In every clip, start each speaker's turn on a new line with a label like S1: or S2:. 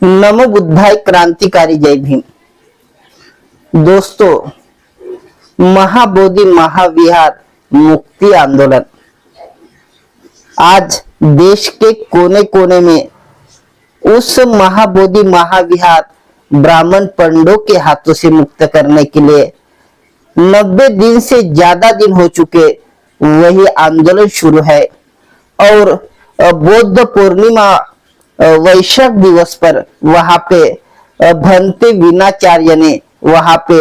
S1: नमो बुद्धाय क्रांतिकारी जय भीम। दोस्तों, महाबोधि महाविहार मुक्ति आंदोलन आज देश के कोने कोने में उस महाबोधि महाविहार ब्राह्मण पंडों के हाथों से मुक्त करने के लिए 90 दिन से ज्यादा दिन हो चुके वही आंदोलन शुरू है। और बौद्ध पूर्णिमा वैशाख दिवस पर वहां पे भंते विनाचार्य ने वहां पे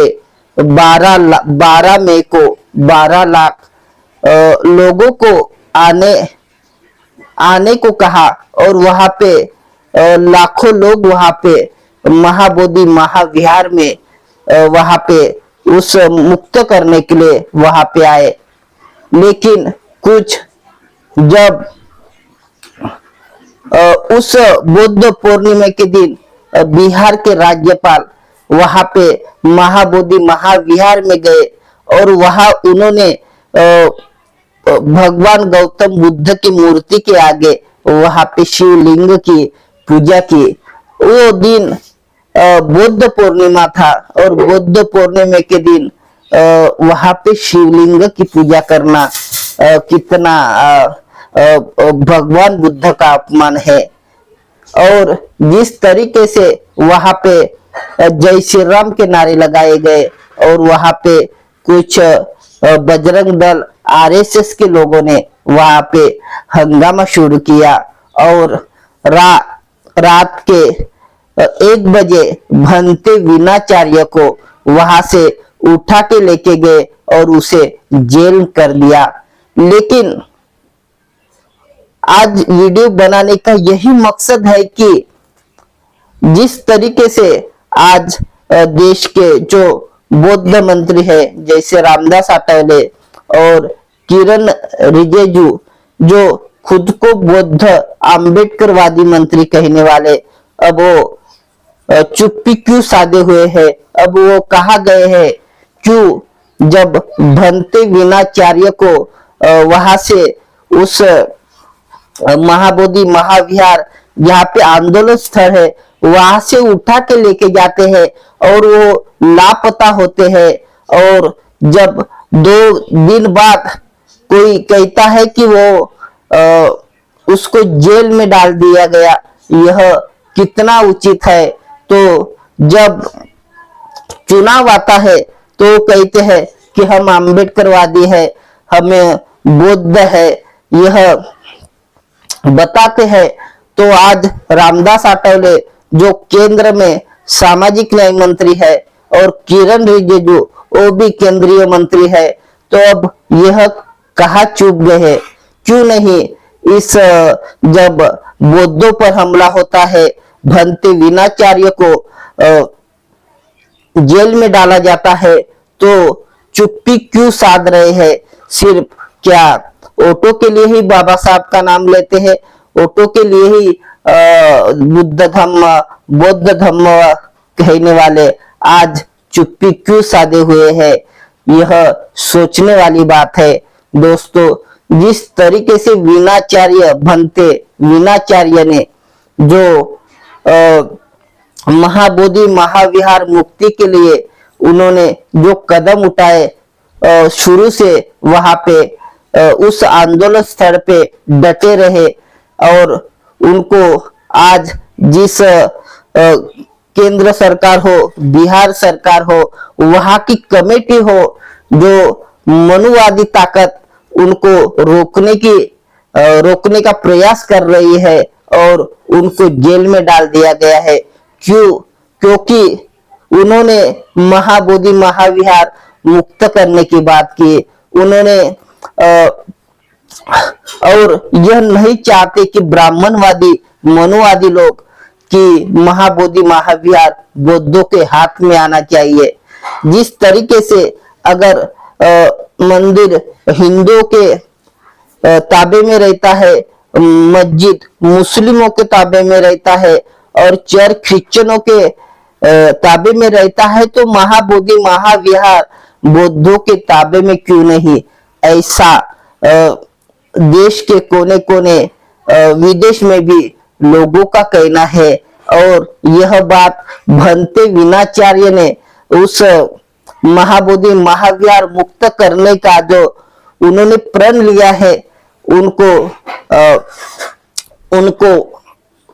S1: 12 मई को 12 लाख लोगों को आने को कहा और वहां पे लाखों लोग वहां पे महाबोधि महाविहार में वहां पे उस मुक्त करने के लिए वहां पे आए। लेकिन कुछ जब उस बुद्ध पूर्णिमा के दिन बिहार के राज्यपाल वहां पे महाबोधि महाविहार में गए और वहां उन्होंने भगवान गौतम बुद्ध की मूर्ति के आगे वहां पे शिवलिंग की पूजा की। वो दिन बुद्ध पूर्णिमा था और बुद्ध पूर्णिमा के दिन वहां पे शिवलिंग की पूजा करना कितना भगवान बुद्ध का अपमान है। और जिस तरीके से वहां पे जय श्री राम के नारे लगाए गए और वहां पे कुछ बजरंग दल आरएसएस के लोगों ने वहां पे हंगामा शुरू किया और रात के 1 बजे भंते विनाचार्य को वहां से उठा के लेके गए और उसे जेल कर दिया। लेकिन आज वीडियो बनाने का यही मकसद है कि जिस तरीके से आज देश के जो बौद्ध मंत्री है जैसे रामदास आठवले और किरण रिजिजू जो खुद को बौद्ध आम्बेडकरवादी मंत्री कहने वाले, अब वो चुप्पी क्यों साधे हुए हैं? अब वो कहा गए हैं क्यों जब भंते विनाचार्य को वहां से उस महाबोधि महाविहार जहाँ पे आंदोलन स्थल है वहां से उठा के लेके जाते हैं और वो लापता होते हैं। और जब 2 दिन बाद कोई कहता है कि वो उसको जेल में डाल दिया गया, यह कितना उचित है? तो जब चुनाव आता है तो कहते हैं कि हम आम्बेडकरवादी है, हमें बौद्ध है, यह बताते हैं। तो आज रामदास आठवले जो केंद्र में सामाजिक न्याय मंत्री है और किरण रिजिजू वो भी केंद्रीय मंत्री है, तो अब यह कहाँ चूक गए हैं? क्यों नहीं इस जब बौद्धों पर हमला होता है, भंते विनाचार्य को जेल में डाला जाता है, तो चुप्पी क्यों साध रहे हैं? सिर्फ क्या ऑटो के लिए ही बाबा साहब का नाम लेते हैं? ऑटो के लिए ही बौद्ध धम्म कहने वाले आज चुप्पी क्यों साधे हुए हैं? यह सोचने वाली बात है। दोस्तों, जिस तरीके से विनाचार्य भंते विनाचार्य ने जो महाबोधि महाविहार मुक्ति के लिए उन्होंने जो कदम उठाए, शुरू से वहां पे उस आंदोलन स्थल पे डटे रहे और उनको आज जिस केंद्र सरकार हो, बिहार सरकार हो, वहां की कमेटी हो जो मनुवादी ताकत उनको रोकने का प्रयास कर रही है और उनको जेल में डाल दिया गया है। क्यों? क्योंकि उन्होंने महाबोधि महाविहार मुक्त करने की बात की। उन्होंने और यह नहीं चाहते कि ब्राह्मणवादी मनुवादी लोग कि महाबोधि महाविहार बौद्धों के हाथ में आना चाहिए। जिस तरीके से अगर मंदिर हिंदुओं के ताबे में रहता है, मस्जिद मुस्लिमों के ताबे में रहता है और चर्च क्रिश्चियनों के ताबे में रहता है, तो महाबोधि महाविहार बौद्धों के ताबे में क्यों नहीं? ऐसा देश के कोने कोने विदेश में भी लोगों का कहना है और यह बात भंते विनाचार्य ने उस महाबोधि महाविहार मुक्त करने का जो उन्होंने प्रण लिया है,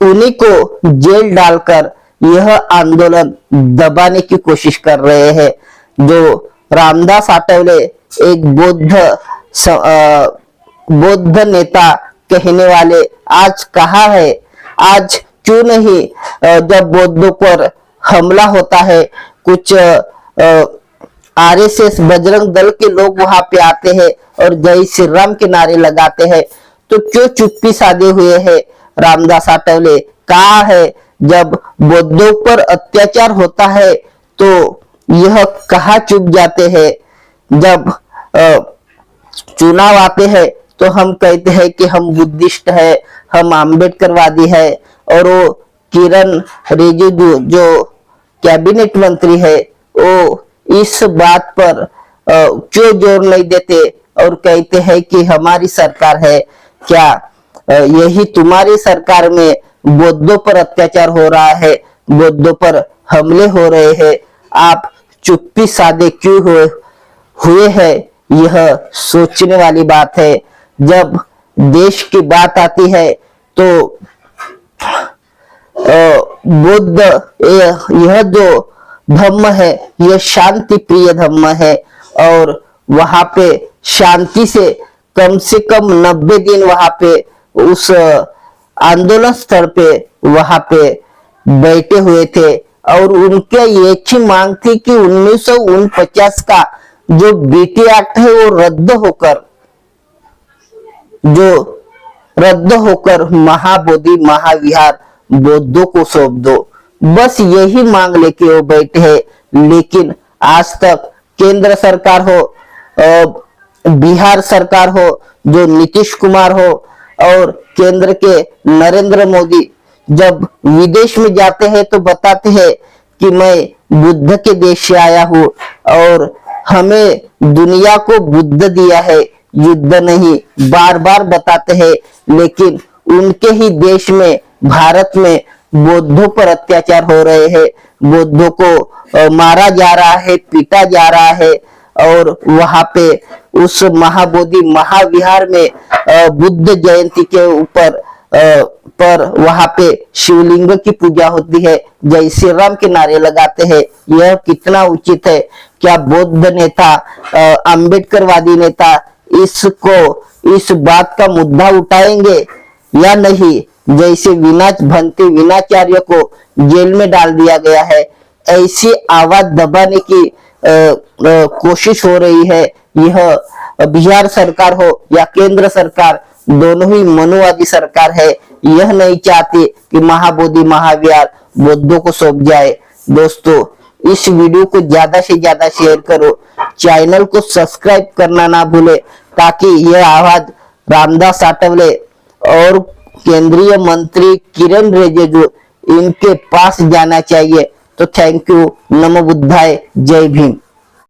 S1: उन्हीं को जेल डालकर यह आंदोलन दबाने की कोशिश कर रहे हैं। जो रामदास आठवले एक बौद्ध नेता कहने वाले आज कहा है, आज क्यों नहीं जब बौद्धों पर हमला होता है, कुछ आरएसएस बजरंग दल के लोग वहां पे आते हैं और जय श्री राम के नारे लगाते हैं, तो क्यों चुप्पी साधे हुए हैं? रामदास आठवले कहा है जब बौद्धों पर अत्याचार होता है तो यह कहा चुप जाते हैं, जब चुनाव आते हैं तो हम कहते हैं कि हम बुद्धिस्ट है, हम आम्बेडकरवादी है, और वो किरण रिजिजू जो कैबिनेट मंत्री है वो इस बात पर क्यों जोर नहीं देते और कहते हैं कि हमारी सरकार है। क्या यही तुम्हारी सरकार में बौद्धों पर अत्याचार हो रहा है, बौद्धों पर हमले हो रहे हैं, आप चुप्पी साधे क्यों हुए हैं? यह सोचने वाली बात है। जब देश की बात आती है तो बुद्ध यह जो धम्म है यह शांति प्रिय धम्म है, और वहां पे शांति से कम 90 दिन वहां पे उस आंदोलन स्थल पे वहां पे बैठे हुए थे, और उनके एक ही मांग थी कि 1949 का जो बीटी एक्ट है वो रद्द होकर महाबोधि महाविहार बौद्धों को सौंप दो। बस यही मांग लेके वो बैठे हैं। लेकिन आज तक केंद्र सरकार हो, बिहार सरकार हो जो नीतीश कुमार हो, और केंद्र के नरेंद्र मोदी जब विदेश में जाते हैं तो बताते हैं कि मैं बुद्ध के देश से आया हूँ और हमें दुनिया को बुद्ध दिया है, युद्ध नहीं, बार बार बताते हैं। लेकिन उनके ही देश में भारत में बौद्धों पर अत्याचार हो रहे हैं, बौद्धों को मारा जा रहा है, पीटा जा रहा है, और वहां पे उस महाबोधि महाविहार में बुद्ध जयंती के ऊपर पर वहां पे शिवलिंग की पूजा होती है, जय श्री राम के नारे लगाते हैं। यह कितना उचित है? क्या बौद्ध नेता, आम्बेडकरवादी नेता इस बात का मुद्दा उठाएंगे या नहीं? जैसे भंते विनाचार्य को जेल में डाल दिया गया है, ऐसी आवाज दबाने की कोशिश हो रही है। यह बिहार सरकार हो या केंद्र सरकार, दोनों ही मनुवादी सरकार है, यह नहीं चाहती कि महाबोधि महाविहार बौद्धों को सौंप जाए। दोस्तों, इस वीडियो को ज्यादा से ज्यादा शेयर करो, चैनल को सब्सक्राइब करना ना भूले, ताकि यह आवाज रामदास आठवले और केंद्रीय मंत्री किरण रिजिजू इनके पास जाना चाहिए। तो थैंक यू। नमो बुद्धाय। जय भीम।